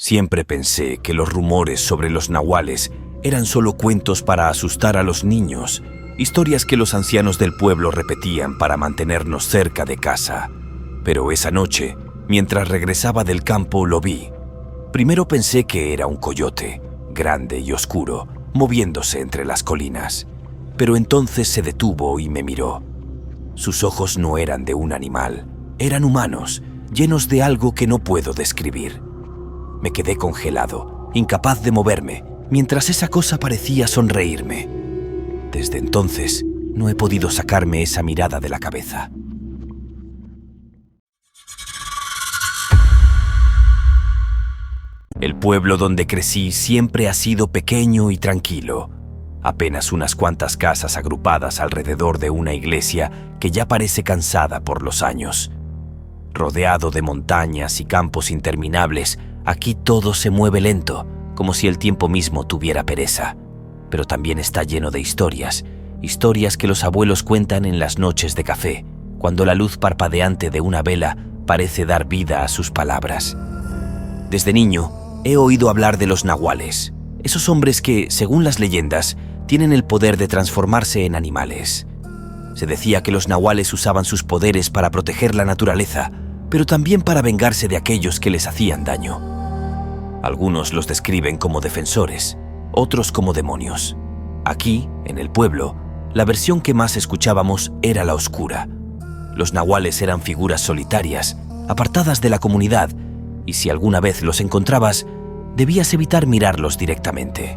Siempre pensé que los rumores sobre los nahuales eran solo cuentos para asustar a los niños, historias que los ancianos del pueblo repetían para mantenernos cerca de casa. Pero esa noche, mientras regresaba del campo, lo vi. Primero pensé que era un coyote, grande y oscuro, moviéndose entre las colinas. Pero entonces se detuvo y me miró. Sus ojos no eran de un animal, eran humanos, llenos de algo que no puedo describir. Me quedé congelado, incapaz de moverme, mientras esa cosa parecía sonreírme. Desde entonces, no he podido sacarme esa mirada de la cabeza. El pueblo donde crecí siempre ha sido pequeño y tranquilo. Apenas unas cuantas casas agrupadas alrededor de una iglesia que ya parece cansada por los años. Rodeado de montañas y campos interminables, aquí todo se mueve lento, como si el tiempo mismo tuviera pereza. Pero también está lleno de historias que los abuelos cuentan en las noches de café, cuando la luz parpadeante de una vela parece dar vida a sus palabras. Desde niño, he oído hablar de los nahuales, esos hombres que, según las leyendas, tienen el poder de transformarse en animales. Se decía que los nahuales usaban sus poderes para proteger la naturaleza, pero también para vengarse de aquellos que les hacían daño. Algunos los describen como defensores, otros como demonios. Aquí, en el pueblo, la versión que más escuchábamos era la oscura. Los nahuales eran figuras solitarias, apartadas de la comunidad, y si alguna vez los encontrabas, debías evitar mirarlos directamente.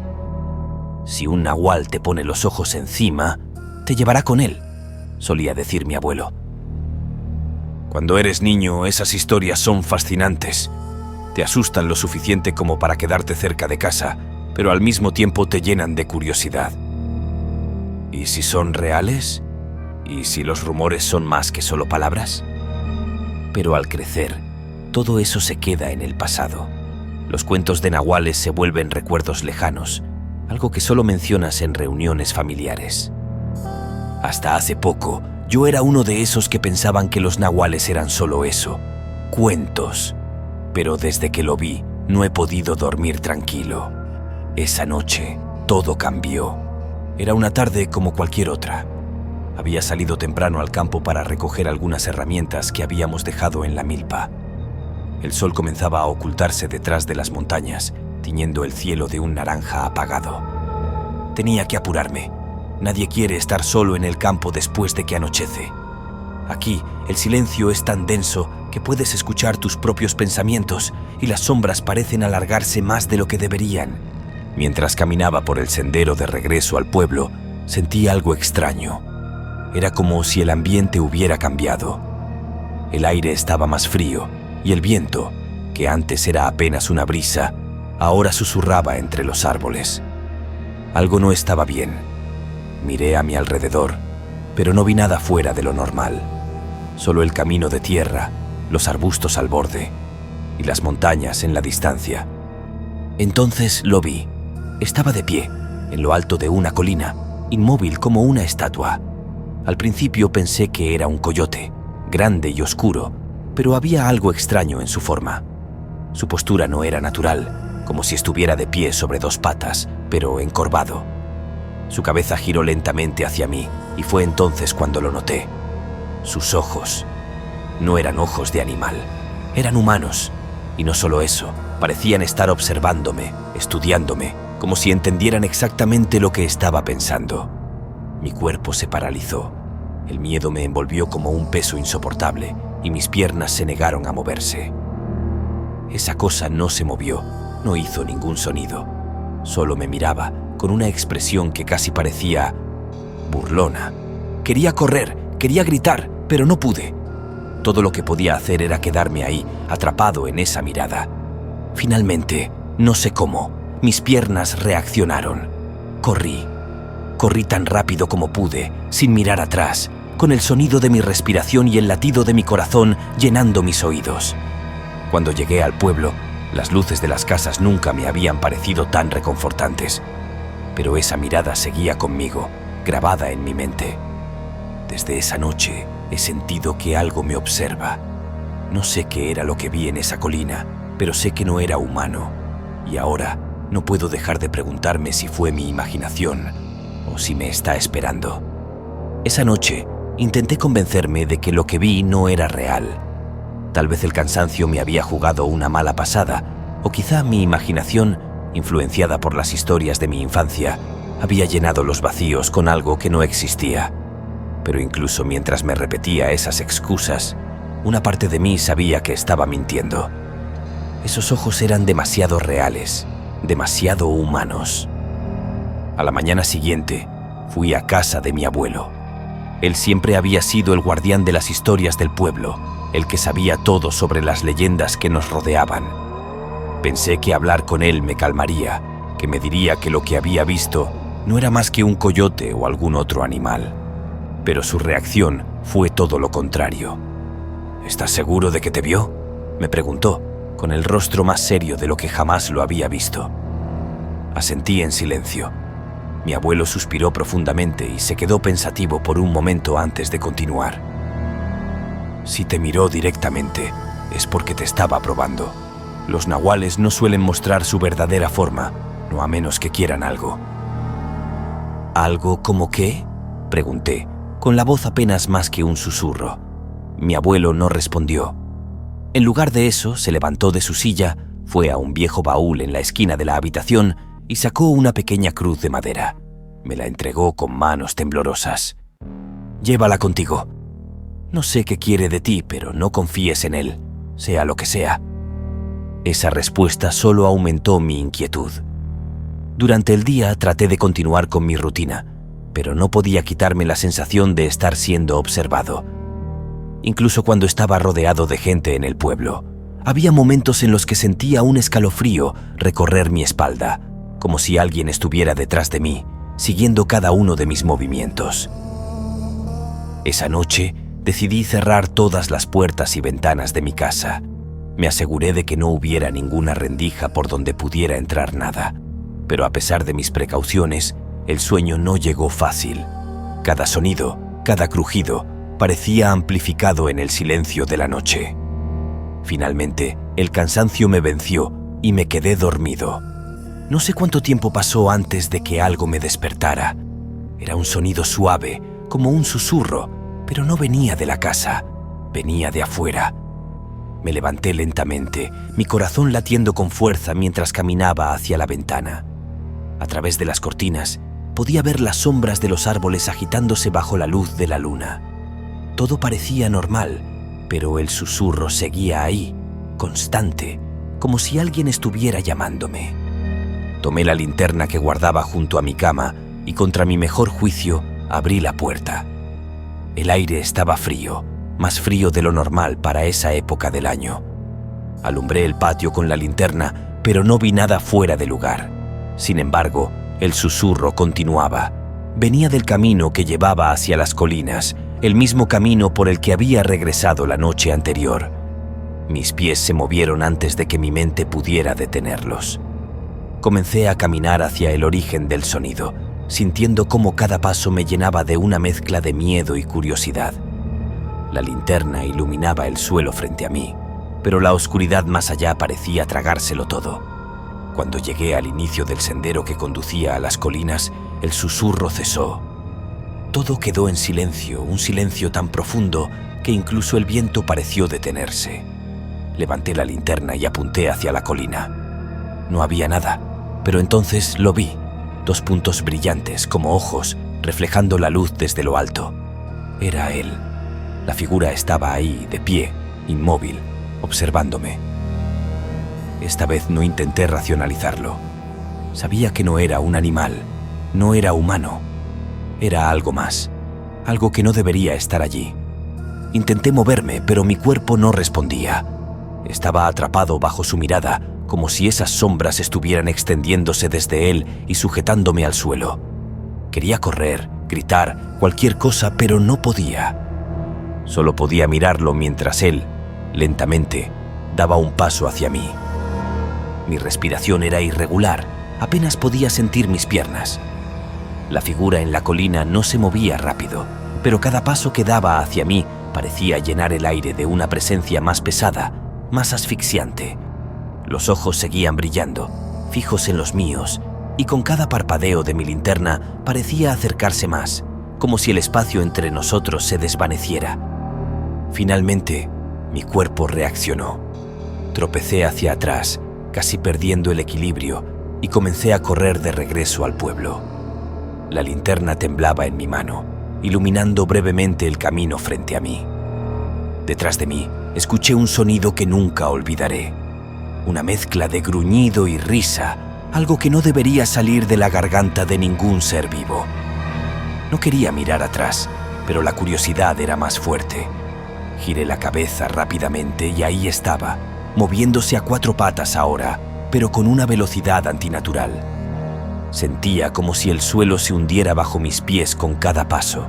Si un nahual te pone los ojos encima, te llevará con él, solía decir mi abuelo. Cuando eres niño, esas historias son fascinantes. Te asustan lo suficiente como para quedarte cerca de casa, pero al mismo tiempo te llenan de curiosidad. ¿Y si son reales? ¿Y si los rumores son más que solo palabras? Pero al crecer, todo eso se queda en el pasado. Los cuentos de nahuales se vuelven recuerdos lejanos, algo que solo mencionas en reuniones familiares. Hasta hace poco, yo era uno de esos que pensaban que los nahuales eran solo eso, cuentos. Pero desde que lo vi, no he podido dormir tranquilo. Esa noche, todo cambió. Era una tarde como cualquier otra. Había salido temprano al campo para recoger algunas herramientas que habíamos dejado en la milpa. El sol comenzaba a ocultarse detrás de las montañas, tiñendo el cielo de un naranja apagado. Tenía que apurarme. Nadie quiere estar solo en el campo después de que anochece. Aquí, el silencio es tan denso que puedes escuchar tus propios pensamientos y las sombras parecen alargarse más de lo que deberían. Mientras caminaba por el sendero de regreso al pueblo, sentí algo extraño. Era como si el ambiente hubiera cambiado. El aire estaba más frío y el viento, que antes era apenas una brisa, ahora susurraba entre los árboles. Algo no estaba bien. Miré a mi alrededor, pero no vi nada fuera de lo normal. Solo el camino de tierra, los arbustos al borde y las montañas en la distancia. Entonces lo vi. Estaba de pie, en lo alto de una colina, inmóvil como una estatua. Al principio pensé que era un coyote, grande y oscuro, pero había algo extraño en su forma. Su postura no era natural, como si estuviera de pie sobre dos patas, pero encorvado. Su cabeza giró lentamente hacia mí y fue entonces cuando lo noté. Sus ojos no eran ojos de animal, eran humanos. Y no solo eso, parecían estar observándome, estudiándome, como si entendieran exactamente lo que estaba pensando. Mi cuerpo se paralizó. El miedo me envolvió como un peso insoportable y mis piernas se negaron a moverse. Esa cosa no se movió, no hizo ningún sonido. Solo me miraba con una expresión que casi parecía burlona. Quería correr, quería gritar, pero no pude. Todo lo que podía hacer era quedarme ahí, atrapado en esa mirada. Finalmente, no sé cómo, mis piernas reaccionaron. Corrí tan rápido como pude, sin mirar atrás, con el sonido de mi respiración y el latido de mi corazón llenando mis oídos. Cuando llegué al pueblo, las luces de las casas nunca me habían parecido tan reconfortantes. Pero esa mirada seguía conmigo, grabada en mi mente. Desde esa noche he sentido que algo me observa. No sé qué era lo que vi en esa colina, pero sé que no era humano, y ahora no puedo dejar de preguntarme si fue mi imaginación o si me está esperando. Esa noche intenté convencerme de que lo que vi no era real. Tal vez el cansancio me había jugado una mala pasada, o quizá mi imaginación, influenciada por las historias de mi infancia, había llenado los vacíos con algo que no existía. Pero incluso mientras me repetía esas excusas, una parte de mí sabía que estaba mintiendo. Esos ojos eran demasiado reales, demasiado humanos. A la mañana siguiente, fui a casa de mi abuelo. Él siempre había sido el guardián de las historias del pueblo, el que sabía todo sobre las leyendas que nos rodeaban. Pensé que hablar con él me calmaría, que me diría que lo que había visto no era más que un coyote o algún otro animal. Pero su reacción fue todo lo contrario. ¿Estás seguro de que te vio?, me preguntó, con el rostro más serio de lo que jamás lo había visto. Asentí en silencio. Mi abuelo suspiró profundamente y se quedó pensativo por un momento antes de continuar. Si te miró directamente, es porque te estaba probando. Los nahuales no suelen mostrar su verdadera forma, no a menos que quieran algo. ¿Algo como qué?, pregunté, con la voz apenas más que un susurro. Mi abuelo no respondió. En lugar de eso, se levantó de su silla, fue a un viejo baúl en la esquina de la habitación y sacó una pequeña cruz de madera. Me la entregó con manos temblorosas. «Llévala contigo. No sé qué quiere de ti, pero no confíes en él, sea lo que sea». Esa respuesta solo aumentó mi inquietud. Durante el día traté de continuar con mi rutina, pero no podía quitarme la sensación de estar siendo observado. Incluso cuando estaba rodeado de gente en el pueblo, había momentos en los que sentía un escalofrío recorrer mi espalda, como si alguien estuviera detrás de mí, siguiendo cada uno de mis movimientos. Esa noche decidí cerrar todas las puertas y ventanas de mi casa. Me aseguré de que no hubiera ninguna rendija por donde pudiera entrar nada, pero a pesar de mis precauciones, el sueño no llegó fácil. Cada sonido, cada crujido, parecía amplificado en el silencio de la noche. Finalmente, el cansancio me venció y me quedé dormido. No sé cuánto tiempo pasó antes de que algo me despertara. Era un sonido suave, como un susurro, pero no venía de la casa, venía de afuera. Me levanté lentamente, mi corazón latiendo con fuerza mientras caminaba hacia la ventana. A través de las cortinas, podía ver las sombras de los árboles agitándose bajo la luz de la luna. Todo parecía normal, pero el susurro seguía ahí, constante, como si alguien estuviera llamándome. Tomé la linterna que guardaba junto a mi cama y, contra mi mejor juicio, abrí la puerta. El aire estaba frío, más frío de lo normal para esa época del año. Alumbré el patio con la linterna, pero no vi nada fuera de lugar. Sin embargo, el susurro continuaba. Venía del camino que llevaba hacia las colinas, el mismo camino por el que había regresado la noche anterior. Mis pies se movieron antes de que mi mente pudiera detenerlos. Comencé a caminar hacia el origen del sonido, sintiendo cómo cada paso me llenaba de una mezcla de miedo y curiosidad. La linterna iluminaba el suelo frente a mí, pero la oscuridad más allá parecía tragárselo todo. Cuando llegué al inicio del sendero que conducía a las colinas, el susurro cesó. Todo quedó en silencio, un silencio tan profundo que incluso el viento pareció detenerse. Levanté la linterna y apunté hacia la colina. No había nada, pero entonces lo vi, 2 puntos brillantes como ojos, reflejando la luz desde lo alto. Era él. La figura estaba ahí, de pie, inmóvil, observándome. Esta vez no intenté racionalizarlo. Sabía que no era un animal, no era humano. Era algo más, algo que no debería estar allí. Intenté moverme, pero mi cuerpo no respondía. Estaba atrapado bajo su mirada, como si esas sombras estuvieran extendiéndose desde él y sujetándome al suelo. Quería correr, gritar, cualquier cosa, pero no podía. Solo podía mirarlo mientras él, lentamente, daba un paso hacia mí. Mi respiración era irregular, apenas podía sentir mis piernas. La figura en la colina no se movía rápido, pero cada paso que daba hacia mí parecía llenar el aire de una presencia más pesada, más asfixiante. Los ojos seguían brillando, fijos en los míos, y con cada parpadeo de mi linterna parecía acercarse más, como si el espacio entre nosotros se desvaneciera. Finalmente, mi cuerpo reaccionó. Tropecé hacia atrás, casi perdiendo el equilibrio, y comencé a correr de regreso al pueblo. La linterna temblaba en mi mano, iluminando brevemente el camino frente a mí. Detrás de mí, escuché un sonido que nunca olvidaré. Una mezcla de gruñido y risa, algo que no debería salir de la garganta de ningún ser vivo. No quería mirar atrás, pero la curiosidad era más fuerte. Giré la cabeza rápidamente y ahí estaba, moviéndose a 4 patas ahora, pero con una velocidad antinatural. Sentía como si el suelo se hundiera bajo mis pies con cada paso.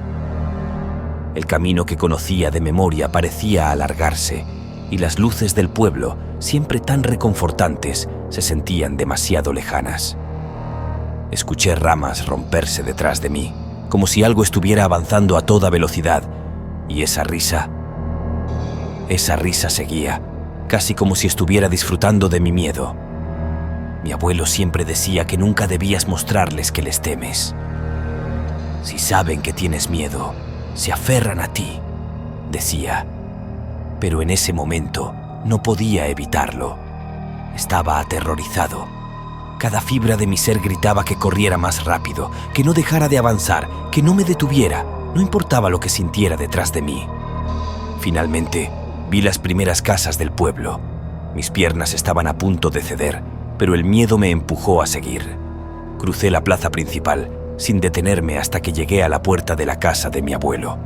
El camino que conocía de memoria parecía alargarse, y las luces del pueblo, siempre tan reconfortantes, se sentían demasiado lejanas. Escuché ramas romperse detrás de mí, como si algo estuviera avanzando a toda velocidad, y esa risa seguía, casi como si estuviera disfrutando de mi miedo. Mi abuelo siempre decía que nunca debías mostrarles que les temes. Si saben que tienes miedo, se aferran a ti, decía. Pero en ese momento no podía evitarlo. Estaba aterrorizado. Cada fibra de mi ser gritaba que corriera más rápido, que no dejara de avanzar, que no me detuviera, no importaba lo que sintiera detrás de mí. Finalmente, vi las primeras casas del pueblo. Mis piernas estaban a punto de ceder, pero el miedo me empujó a seguir. Crucé la plaza principal, sin detenerme hasta que llegué a la puerta de la casa de mi abuelo.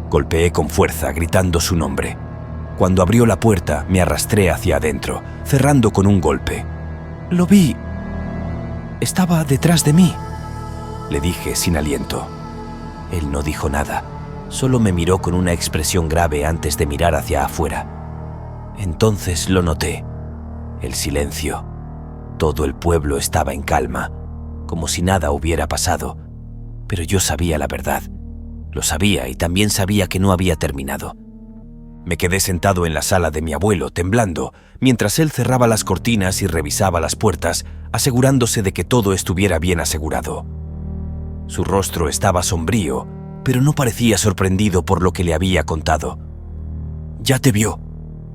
Golpeé con fuerza, gritando su nombre. Cuando abrió la puerta, me arrastré hacia adentro, cerrando con un golpe. «Lo vi. Estaba detrás de mí», le dije sin aliento. Él no dijo nada, solo me miró con una expresión grave antes de mirar hacia afuera. Entonces lo noté. El silencio. Todo el pueblo estaba en calma, como si nada hubiera pasado. Pero yo sabía la verdad. Lo sabía y también sabía que no había terminado. Me quedé sentado en la sala de mi abuelo, temblando, mientras él cerraba las cortinas y revisaba las puertas, asegurándose de que todo estuviera bien asegurado. Su rostro estaba sombrío, pero no parecía sorprendido por lo que le había contado. «Ya te vio»,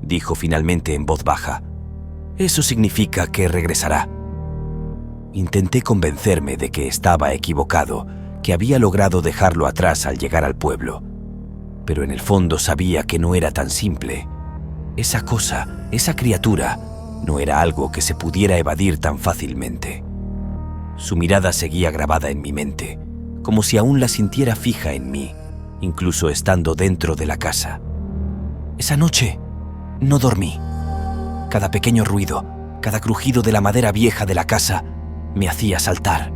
dijo finalmente en voz baja. «Eso significa que regresará». Intenté convencerme de que estaba equivocado, que había logrado dejarlo atrás al llegar al pueblo. Pero en el fondo sabía que no era tan simple. Esa cosa, esa criatura, no era algo que se pudiera evadir tan fácilmente. Su mirada seguía grabada en mi mente, como si aún la sintiera fija en mí, incluso estando dentro de la casa. Esa noche no dormí. Cada pequeño ruido, cada crujido de la madera vieja de la casa me hacía saltar.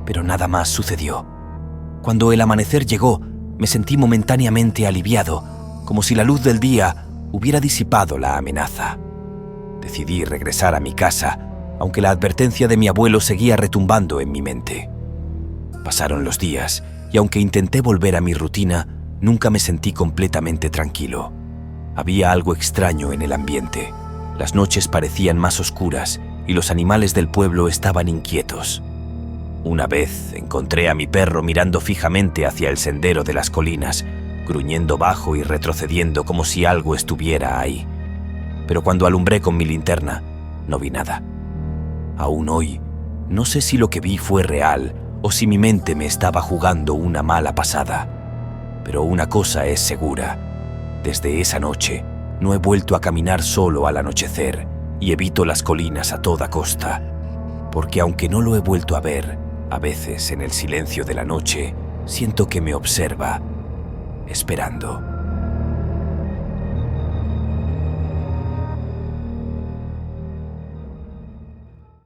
Pero nada más sucedió. Cuando el amanecer llegó, me sentí momentáneamente aliviado, como si la luz del día hubiera disipado la amenaza. Decidí regresar a mi casa, aunque la advertencia de mi abuelo seguía retumbando en mi mente. Pasaron los días, y aunque intenté volver a mi rutina, nunca me sentí completamente tranquilo. Había algo extraño en el ambiente. Las noches parecían más oscuras, y los animales del pueblo estaban inquietos. Una vez encontré a mi perro mirando fijamente hacia el sendero de las colinas, gruñendo bajo y retrocediendo como si algo estuviera ahí. Pero cuando alumbré con mi linterna, no vi nada. Aún hoy, no sé si lo que vi fue real o si mi mente me estaba jugando una mala pasada. Pero una cosa es segura. Desde esa noche, no he vuelto a caminar solo al anochecer y evito las colinas a toda costa. Porque aunque no lo he vuelto a ver, a veces en el silencio de la noche siento que me observa, esperando.